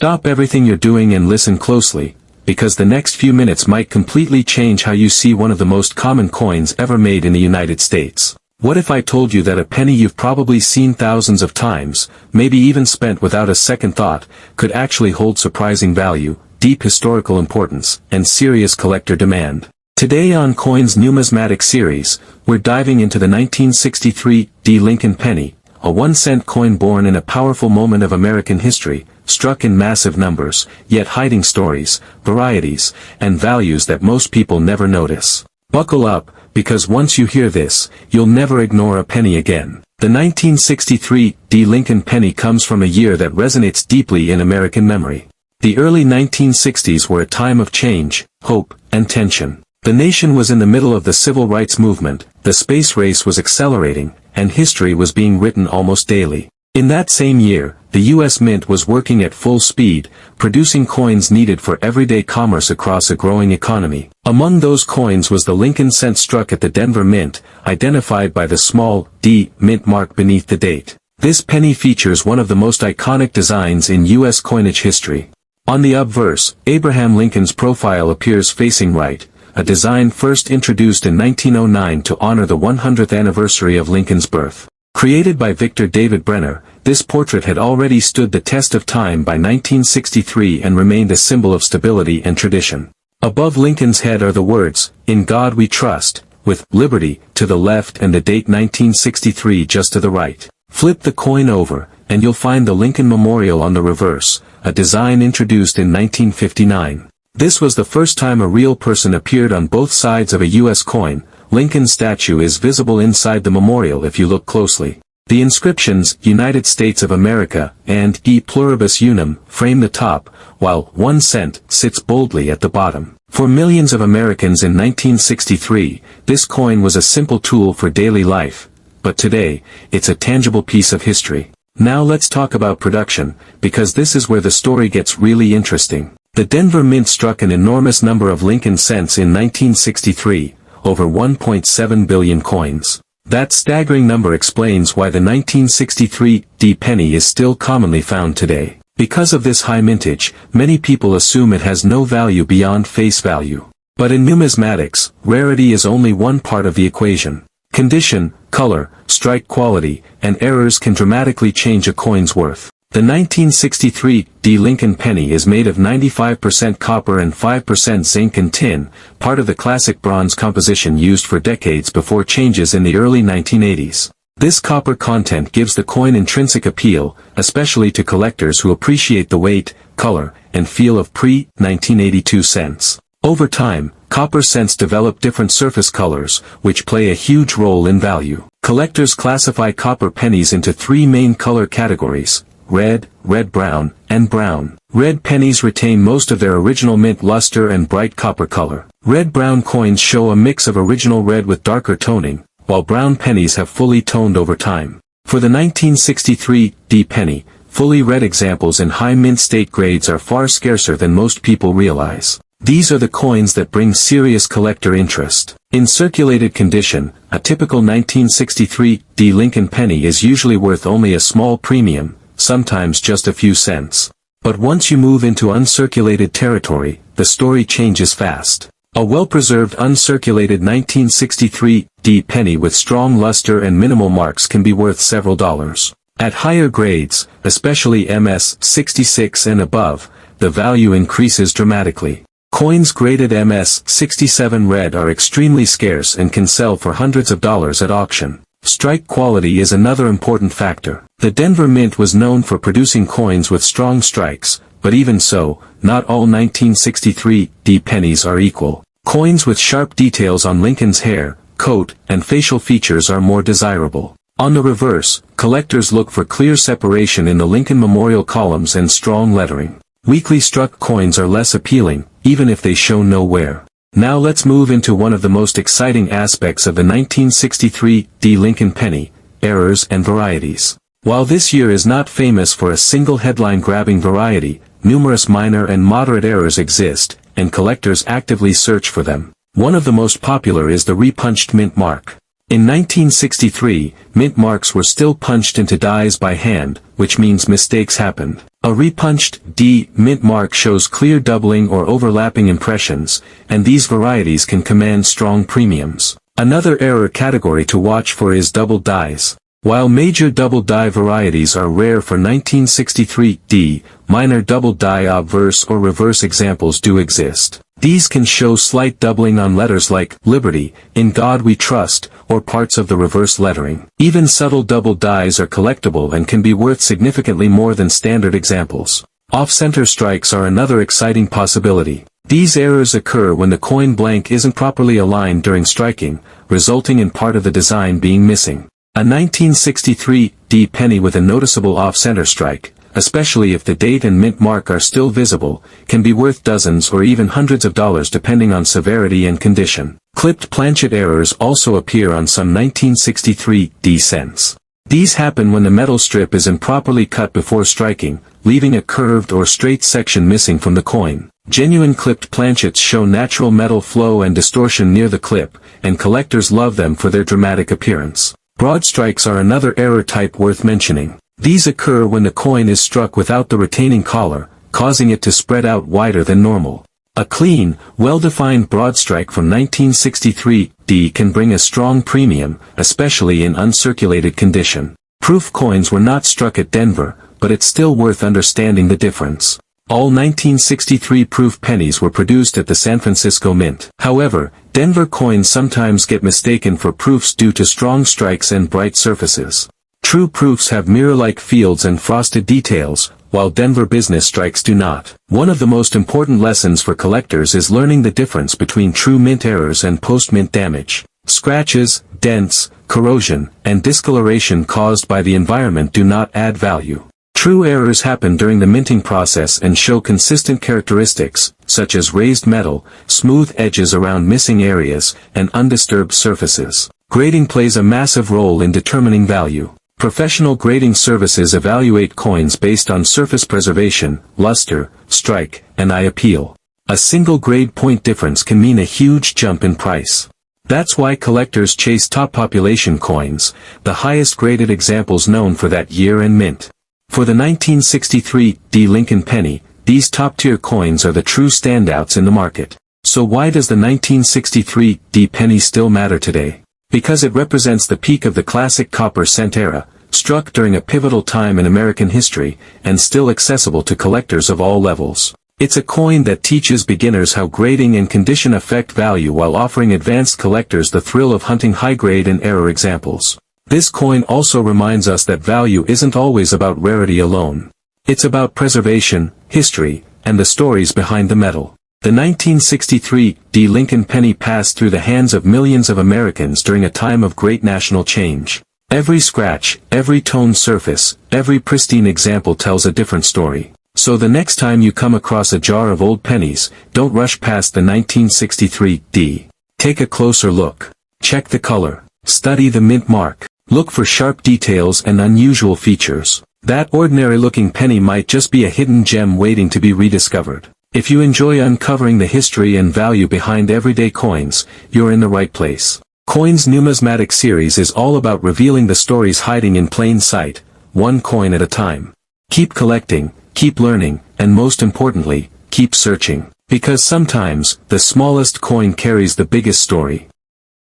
Stop everything you're doing and listen closely, because the next few minutes might completely change how you see one of the most common coins ever made in the United States. What if I told you that a penny you've probably seen thousands of times, maybe even spent without a second thought, could actually hold surprising value, deep historical importance, and serious collector demand? Today on Coins Numismatic Series, we're diving into the 1963 Lincoln penny, a 1-cent coin born in a powerful moment of American history, struck in massive numbers, yet hiding stories, varieties, and values that most people never notice. Buckle up, because once you hear this, you'll never ignore a penny again. The 1963 Lincoln penny comes from a year that resonates deeply in American memory. The early 1960s were a time of change, hope, and tension. The nation was in the middle of the civil rights movement, the space race was accelerating, and history was being written almost daily. In that same year, the U.S. Mint was working at full speed, producing coins needed for everyday commerce across a growing economy. Among those coins was the Lincoln cent struck at the Denver Mint, identified by the small D mint mark beneath the date. This penny features one of the most iconic designs in U.S. coinage history. On the obverse, Abraham Lincoln's profile appears facing right, a design first introduced in 1909 to honor the 100th anniversary of Lincoln's birth. Created by Victor David Brenner, this portrait had already stood the test of time by 1963 and remained a symbol of stability and tradition. Above Lincoln's head are the words, "In God We Trust," with "Liberty" to the left and the date 1963 just to the right. Flip the coin over, and you'll find the Lincoln Memorial on the reverse, a design introduced in 1959. This was the first time a real person appeared on both sides of a U.S. coin. Lincoln's statue is visible inside the memorial if you look closely. The inscriptions, "United States of America," and "E pluribus unum," frame the top, while "1 cent" sits boldly at the bottom. For millions of Americans in 1963, this coin was a simple tool for daily life, but today, it's a tangible piece of history. Now let's talk about production, because this is where the story gets really interesting. The Denver Mint struck an enormous number of Lincoln cents in 1963, over 1.7 billion coins. That staggering number explains why the 1963 penny is still commonly found today. Because of this high mintage, many people assume it has no value beyond face value. But in numismatics, rarity is only one part of the equation. Condition, color, strike quality, and errors can dramatically change a coin's worth. The 1963 Lincoln penny is made of 95% copper and 5% zinc and tin, part of the classic bronze composition used for decades before changes in the early 1980s. This copper content gives the coin intrinsic appeal, especially to collectors who appreciate the weight, color, and feel of pre-1982 cents. Over time, copper cents develop different surface colors, which play a huge role in value. Collectors classify copper pennies into three main color categories: red, red-brown, and brown. Red pennies retain most of their original mint luster and bright copper color. Red-brown coins show a mix of original red with darker toning, while brown pennies have fully toned over time. For the 1963 penny, fully red examples in high mint state grades are far scarcer than most people realize. These are the coins that bring serious collector interest. In circulated condition, a typical 1963 Lincoln penny is usually worth only a small premium, sometimes just a few cents. But once you move into uncirculated territory, the story changes fast. A well-preserved uncirculated 1963 penny with strong luster and minimal marks can be worth several dollars. At higher grades, especially MS 66 and above, the value increases dramatically. Coins graded MS 67 red are extremely scarce and can sell for hundreds of dollars at auction. Strike quality is another important factor. The Denver Mint was known for producing coins with strong strikes, but even so, not all 1963 pennies are equal. Coins with sharp details on Lincoln's hair, coat, and facial features are more desirable. On the reverse, collectors look for clear separation in the Lincoln Memorial columns and strong lettering. Weakly struck coins are less appealing, even if they show no wear. Now let's move into one of the most exciting aspects of the 1963 Lincoln penny, errors and varieties. While this year is not famous for a single headline-grabbing variety, numerous minor and moderate errors exist, and collectors actively search for them. One of the most popular is the repunched mint mark. In 1963, mint marks were still punched into dies by hand, which means mistakes happened. A repunched D mint mark shows clear doubling or overlapping impressions, and these varieties can command strong premiums. Another error category to watch for is double dies. While major double die varieties are rare for 1963 D, minor double die obverse or reverse examples do exist. These can show slight doubling on letters like Liberty, In God We Trust, or parts of the reverse lettering. Even subtle double dies are collectible and can be worth significantly more than standard examples. Off-center strikes are another exciting possibility. These errors occur when the coin blank isn't properly aligned during striking, resulting in part of the design being missing. A 1963 D penny with a noticeable off-center strike, especially if the date and mint mark are still visible, can be worth dozens or even hundreds of dollars depending on severity and condition. Clipped planchet errors also appear on some 1963 D cents. These happen when the metal strip is improperly cut before striking, leaving a curved or straight section missing from the coin. Genuine clipped planchets show natural metal flow and distortion near the clip, and collectors love them for their dramatic appearance. Broad strikes are another error type worth mentioning. These occur when the coin is struck without the retaining collar, causing it to spread out wider than normal. A clean, well-defined broad strike from 1963 D can bring a strong premium, especially in uncirculated condition. Proof coins were not struck at Denver, but it's still worth understanding the difference. All 1963 proof pennies were produced at the San Francisco Mint. However, Denver coins sometimes get mistaken for proofs due to strong strikes and bright surfaces. True proofs have mirror-like fields and frosted details, while Denver business strikes do not. One of the most important lessons for collectors is learning the difference between true mint errors and post-mint damage. Scratches, dents, corrosion, and discoloration caused by the environment do not add value. True errors happen during the minting process and show consistent characteristics, such as raised metal, smooth edges around missing areas, and undisturbed surfaces. Grading plays a massive role in determining value. Professional grading services evaluate coins based on surface preservation, luster, strike, and eye appeal. A single grade point difference can mean a huge jump in price. That's why collectors chase top population coins, the highest graded examples known for that year and mint. For the 1963 D Lincoln penny, these top-tier coins are the true standouts in the market. So why does the 1963 D penny still matter today? Because it represents the peak of the classic copper cent era, struck during a pivotal time in American history, and still accessible to collectors of all levels. It's a coin that teaches beginners how grading and condition affect value while offering advanced collectors the thrill of hunting high-grade and error examples. This coin also reminds us that value isn't always about rarity alone. It's about preservation, history, and the stories behind the metal. The 1963 D Lincoln penny passed through the hands of millions of Americans during a time of great national change. Every scratch, every toned surface, every pristine example tells a different story. So the next time you come across a jar of old pennies, don't rush past the 1963 D. Take a closer look. Check the color. Study the mint mark. Look for sharp details and unusual features. That ordinary-looking penny might just be a hidden gem waiting to be rediscovered. If you enjoy uncovering the history and value behind everyday coins, you're in the right place. Coins Numismatic Series is all about revealing the stories hiding in plain sight, one coin at a time. Keep collecting, keep learning, and most importantly, keep searching. Because sometimes, the smallest coin carries the biggest story.